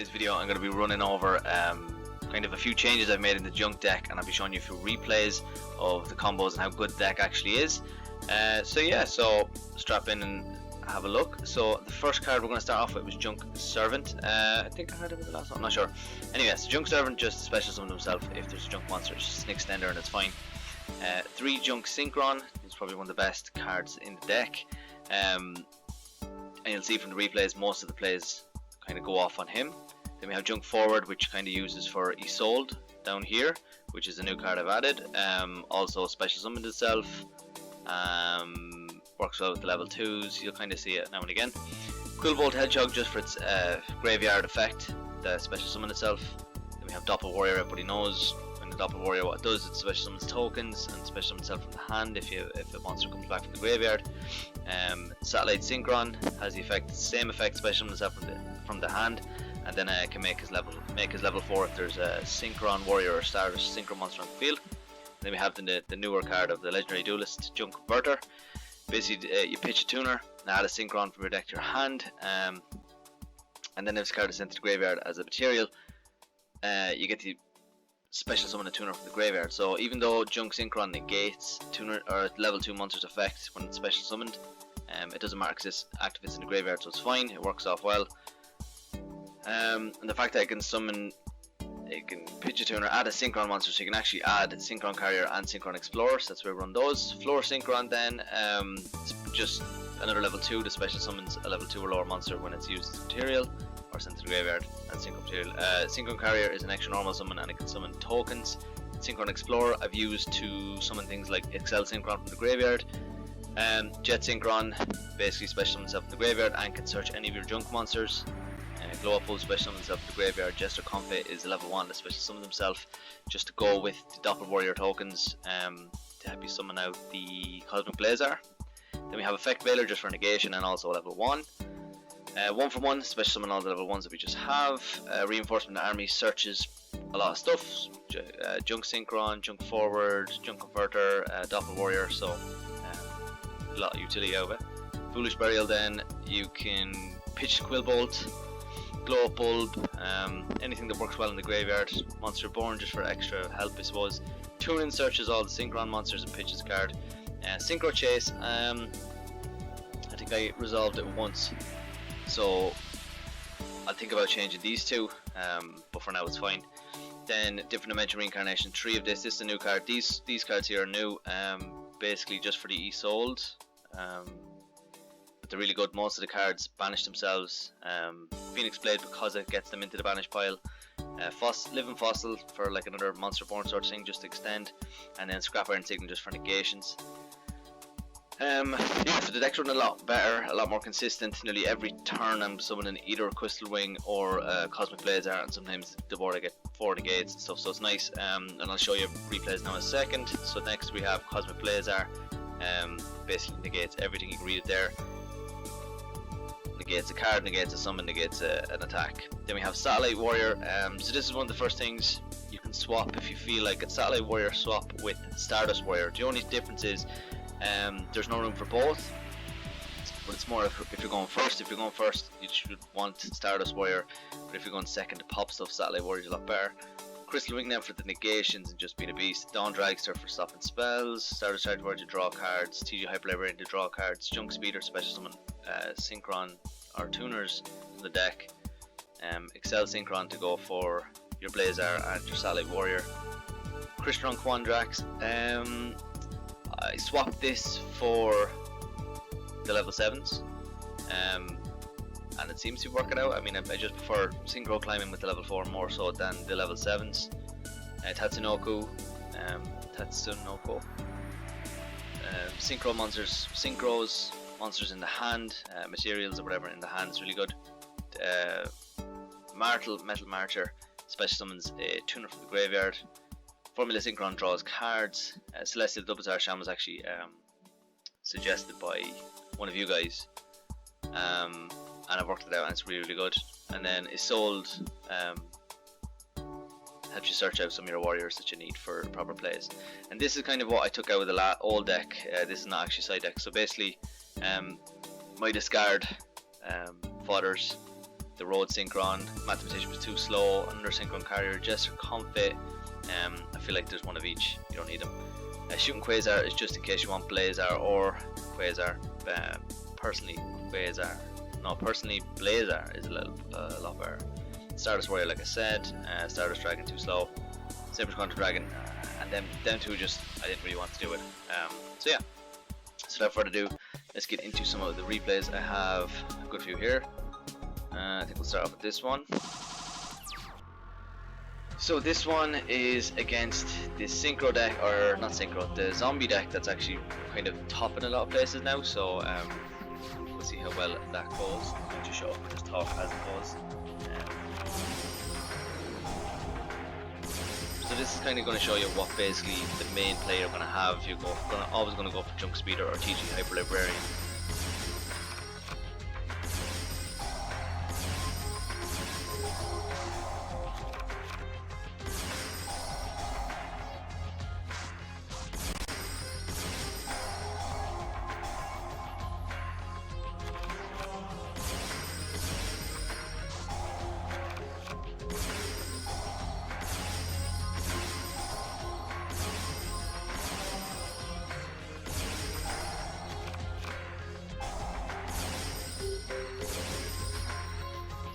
today's video I'm going to be running over kind of a few changes I've made in the junk deck, and I'll be showing you a few replays of the combos and how good the deck actually is. So strap in and have a look. So the first card we're going to start off with was Junk Servant. I think I heard of it the last one, I'm not sure. Anyway, so Junk Servant just special summon himself if there's a junk monster. It's just an extender and it's fine. 3 Junk Synchron is probably one of the best cards in the deck. And you'll see from the replays most of the plays kind of go off on him. Then we have Junk Forward, which kind of uses for Isolde down here, which is a new card I've added. Also special summoned itself. Works well with the level 2s, you'll kind of see it now and again. Quillbolt Hedgehog just for its graveyard effect, the special summon itself. Then we have Doppel Warrior, everybody knows when the Doppel Warrior what it does, it special summons tokens and special summons itself from the hand if a monster comes back from the graveyard. Satellite Synchron has the effect, same effect, special summons itself from the hand, and then can make his level 4 if there's a Synchron Warrior or Stardust Synchro monster on the field. Then we have the newer card of the Legendary Duelist, Junk Converter. Basically, you pitch a tuner and add a Synchron from your deck to your hand, and then if this card is sent to the graveyard as a material, you get to special summon a tuner from the graveyard. So even though Junk Synchron negates tuner or level 2 monster's effect when it's special summoned, it doesn't matter because it activates in the graveyard, so it's fine. It works off well. And the fact that I can summon, it can pitch a tuner, add a Synchron monster, so you can actually add Synchron Carrier and Synchron Explorer, so that's where we run those. Floor Synchron then, it's just another level 2 that special summons a level 2 or lower monster when it's used as material or sent to the graveyard, and Synchron material. Synchron Carrier is an extra normal summon and it can summon tokens. Synchron Explorer I've used to summon things like Excel Synchron from the graveyard. Jet Synchron basically special summons itself from the graveyard and can search any of your junk monsters. Glow Up special summons up the graveyard. Jester Comfort is a level 1 that special summons himself just to go with the Doppel Warrior tokens to help you summon out the Cosmic Blazar. Then we have Effect Veiler just for negation and also level 1. 1 for 1, special summon all the level 1s that we just have. Reinforcement Army searches a lot of stuff. Junk Synchron, Junk Forward, Junk Converter, Doppel Warrior, so a lot of utility out of it. Foolish Burial then, you can pitch Quillbolt, Glow Up Bulb, anything that works well in the graveyard. Monster Born just for extra help, I suppose. Tuning searches all the Synchron monsters and pitches a card. Synchro Chase, I think I resolved it once, so I'll think about changing these two, but for now it's fine. Then Different Dimension Reincarnation, 3 of this is a new card. These cards here are new, basically just for the Isolde. They're really good. Most of the cards banish themselves. Phoenix Blade because it gets them into the banish pile. Living Fossil for like another Monster Born sort of thing, just to extend. And then Scrap Iron Signal just for negation. So the deck's running a lot better, a lot more consistent. Nearly every turn I'm summoning either a Crystal Wing or a Cosmic Blazar, and sometimes the board I get 4 negates and stuff, so it's nice. And I'll show you replays now in a second. So next we have Cosmic Blazar. Basically negates everything, you can read it there. Negates a card, negates a summon, negates an attack. Then we have Satellite Warrior. So this is one of the first things you can swap if you feel like it. Satellite Warrior swap with Stardust Warrior. The only difference is there's no room for both, but it's more if you're going first. If you're going first, you should want Stardust Warrior, but if you're going second to pop stuff, Satellite Warrior is a lot better. Crystal Wing then for the negations and just being a beast. Dawn Dragster for stopping spells. Stardust Charge Warrior to draw cards. TG Hyper Librarian to draw cards. Junk Speeder special summon Synchron or tuners from the deck. Excel Synchron to go for your Blazar and your Satellite Warrior. Crystron Quandrax. I swapped this for the level 7s, and it seems to be working out. I mean, I just prefer Synchro climbing with the level 4 more so than the level 7s. Tatsunoko, Synchro monsters, Synchros, monsters in the hand, materials or whatever in the hand is really good. Metal Marcher special summons a tuner from the graveyard. Formula Synchron draws cards. Celestial Double Star Sham was actually suggested by one of you guys, and I've worked it out and it's really, really good. And then Isolde helps you search out some of your warriors that you need for proper plays. And this is kind of what I took out of the old deck. This is not actually side deck. So basically, my discard fodders the road Synchron, Mathematician was too slow, Under Synchron Carrier, Jester, Comfit. I feel like there's one of each, you don't need them. Shooting Quasar is just in case you want Blazar or Quasar. Personally Blazar is a lot better. Stardust Warrior, like I said, Stardust Dragon too slow, Saber's Counter Dragon, and them two just I didn't really want to do it. So yeah, so without further ado, let's get into some of the replays. I have a good few here. I think we'll start off with this one. So this one is against the Synchro deck, or not Synchro, the Zombie deck that's actually kind of top in a lot of places now. So we'll see how well that goes. I'm going to show up just talk as it goes. So this is kind of going to show you what basically the main player going to have. You're always going to go for Junk Speeder or TG Hyper Librarian.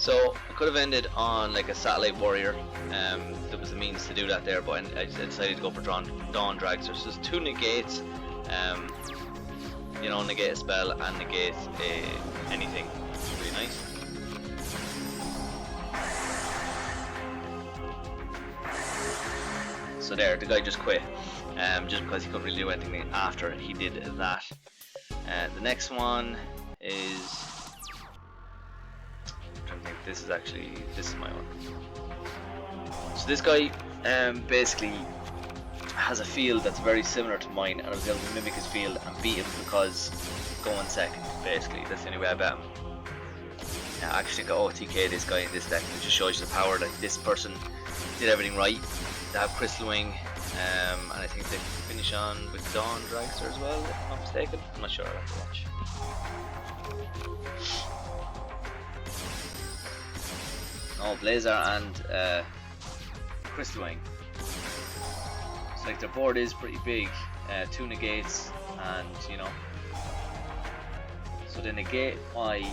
So I could have ended on like a Satellite Warrior. There was a means to do that there, but I decided to go for Dawn Dragster. So there's two negates. You know, negate a spell and negate anything. It's really nice. So there, the guy just quit, just because he couldn't really do anything after he did that. The next one is. I think this is my one. So this guy basically has a field that's very similar to mine, and I was able to mimic his field and beat him because going second. Basically, that's the only way I bet him. Now, I actually think I OTK this guy in this deck, and it just shows you the power. Like, this person did everything right. They have Crystal Wing, and I think they finish on with Dawn Dragster as well, if I'm not mistaken. I'm not sure. I'll have to watch. Oh, Blazar and Crystal Wing. So like their board is pretty big, two negates, and you know. So they negate my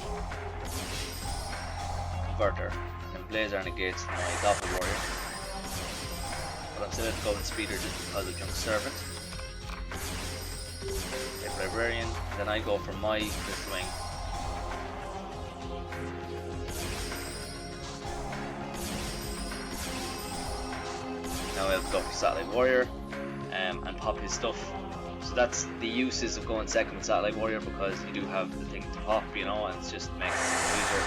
Converter, and Blazar negates my Doppel Warrior. But I'm still at Golden Speeder just because of Junk Servant. Take Librarian, and then I go for my Crystal Wing. Now I'll go for Satellite Warrior and pop his stuff. So that's the uses of going second with Satellite Warrior, because you do have the thing to pop, you know, and it just makes it easier.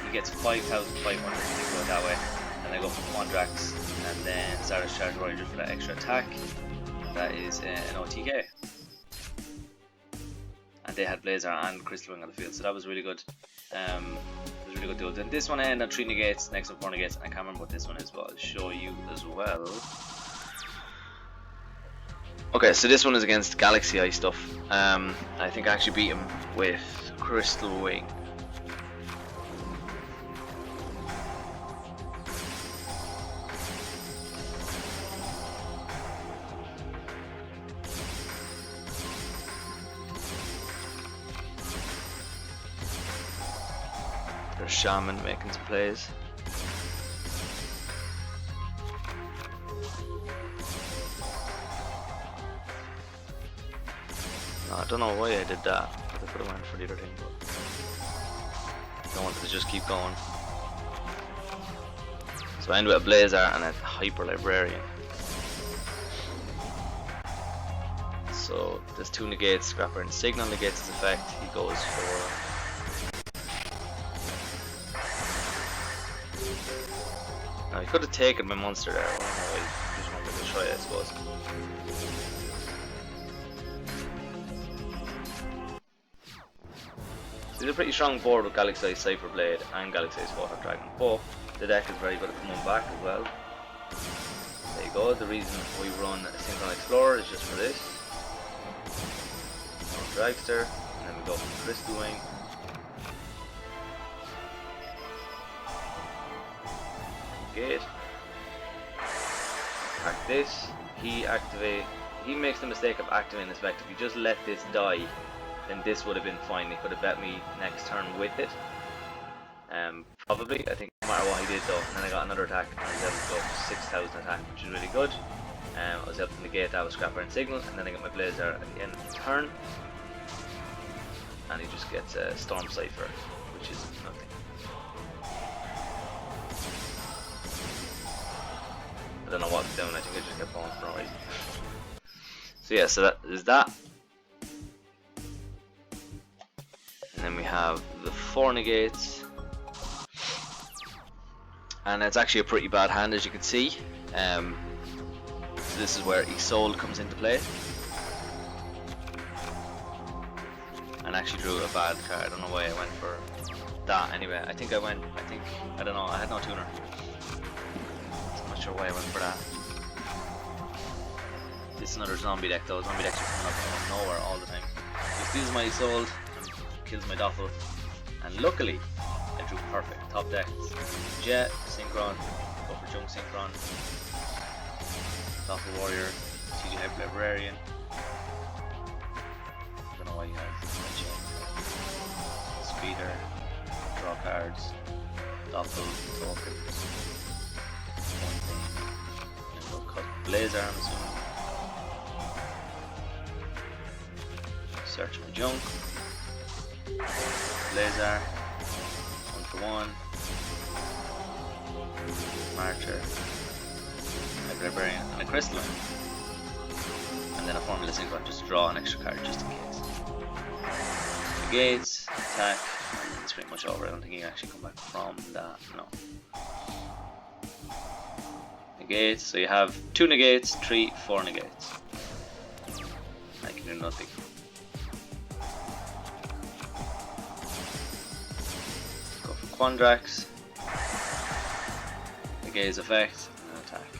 He gets 5,500 to go that way, and I go for Quandrax, and then Stardust Charge Warrior just for that extra attack. That is an OTK. And they had Blazar and Crystal Wing on the field, so that was really good. Really good deal. Then this one I end on 3 negates, next one 4 negates, and I can't remember what this one is, but I'll show you as well. Okay, so this one is against Galaxy Eye stuff. I think I actually beat him with Crystal Wing. There's Shaman making some plays. No, I don't know why I did that. I could have went for the other thing, but I wanted to just keep going. So I end with a Blazar and a Hyper Librarian. So there's 2 negates, Scrapper and Signal negates his effect. He goes for now, he could have taken my monster there. I don't know why he just wanted to try it, I suppose. So he's a pretty strong board with Galaxy Eye, Cypher Blade and Galaxy Eye Water Dragon. But the deck is very good at coming back as well. There you go. The reason we run Synchro Explorer is just for this. Dragster, and then we go for Crystal Wing. gate. Act this. He makes the mistake of activating this effect. If you just let this die, then this would have been fine. He could have bet me next turn with it. Probably, I think, no matter what he did though. And then I got another attack, and I was able to go for 6,000 attack, which is really good. I was able to negate that with Scrapper and Signal, and then I got my Blazer at the end of the turn. And he just gets a Storm Cipher, which is nothing. I don't know what he's doing, I think I just kept going for no reason. So yeah, so that is that. And then we have the 4 negates. And it's actually a pretty bad hand, as you can see. So this is where Isolde comes into play. And actually drew a bad card. I don't know why I went for that anyway. I don't know, I had no tuner. I'm not sure why I went for that. This is another zombie deck though. Zombie decks are coming up out of nowhere all the time. So steals my Isolde and kills my Doppel. And luckily, I drew perfect. Top decks. Jet, Synchron, go for Junk Synchron. Doppel Warrior, TG Hyper Librarian. I don't know why he has Speeder, draw cards, Doppel, tokens, one thing, and we'll cut Blazer, I'm assuming. Search my junk, Blazer, 1-for-1, Marcher, Hyper Librarian, and a Crystalline. And then a Formula Synchron, just to draw an extra card just in case. Negates, attack, and it's pretty much over. I don't think you can actually come back from that, no. Negates, so you have 2 negates, 3, 4 negates. I can do nothing. Go for Quandrax, negates effect, and attack.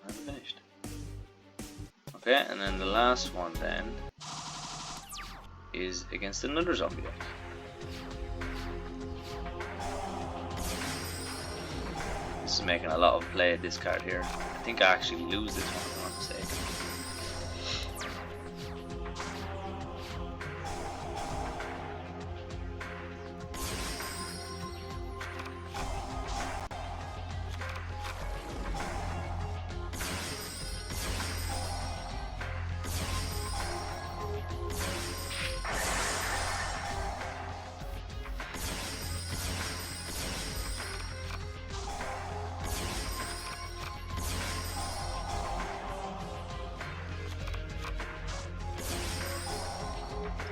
And finished. Okay, and then the last one then is against another zombie deck. This is making a lot of play at this card here. I think I actually lose this one if I'm not mistaken.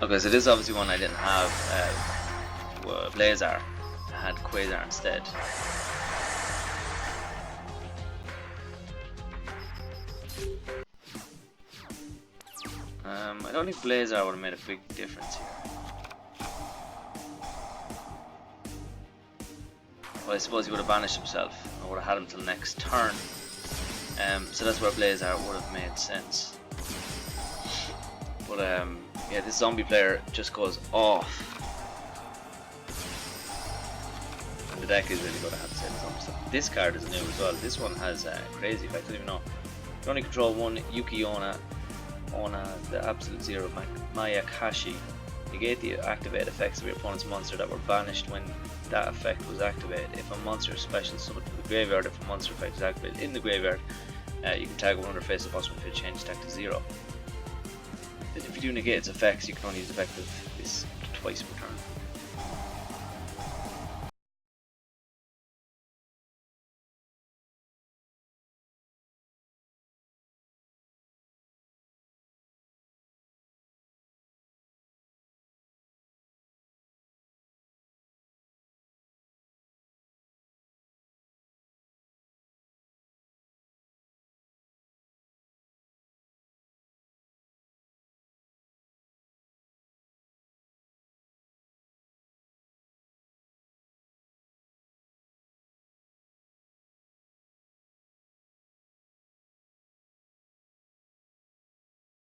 Okay, so this is obviously one I didn't have Blazer. I had Quasar instead. I don't think Blazer would have made a big difference here. Well, I suppose he would have banished himself. I would have had him till next turn. So that's where Blazer would have made sense. But yeah, this zombie player just goes off. And the deck is really going to have to say zombie stuff. This card is new as well. This one has crazy effect. I don't even know. You only control one Yuki-Onna, the absolute zero Mayakashi. Negate the activate effects of your opponent's monster that were banished when that effect was activated. If a monster is special summoned from the graveyard, if a monster effect is activated in the graveyard, you can tag one under face of the boss to change attack to 0. If you do negate its effects, you can only use the effect of this twice per turn.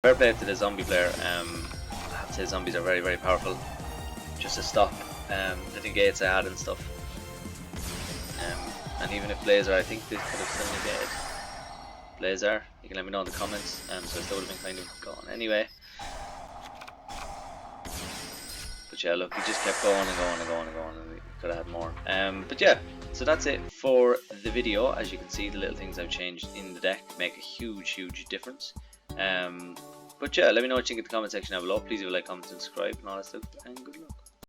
Fair play to the zombie player. I have to say zombies are very, very powerful. Just to stop the negates I had and stuff. And even if Blazer, I think this could have still negated Blazer. You can let me know in the comments. So it still would have been kind of gone anyway. But yeah, look, he just kept going and going and going and going, and we could have had more. But yeah, so that's it for the video. As you can see, the little things I've changed in the deck make a huge difference. But yeah, let me know what you think in the comment section down below. Please leave a like, comment, and subscribe, and all that stuff. And good luck.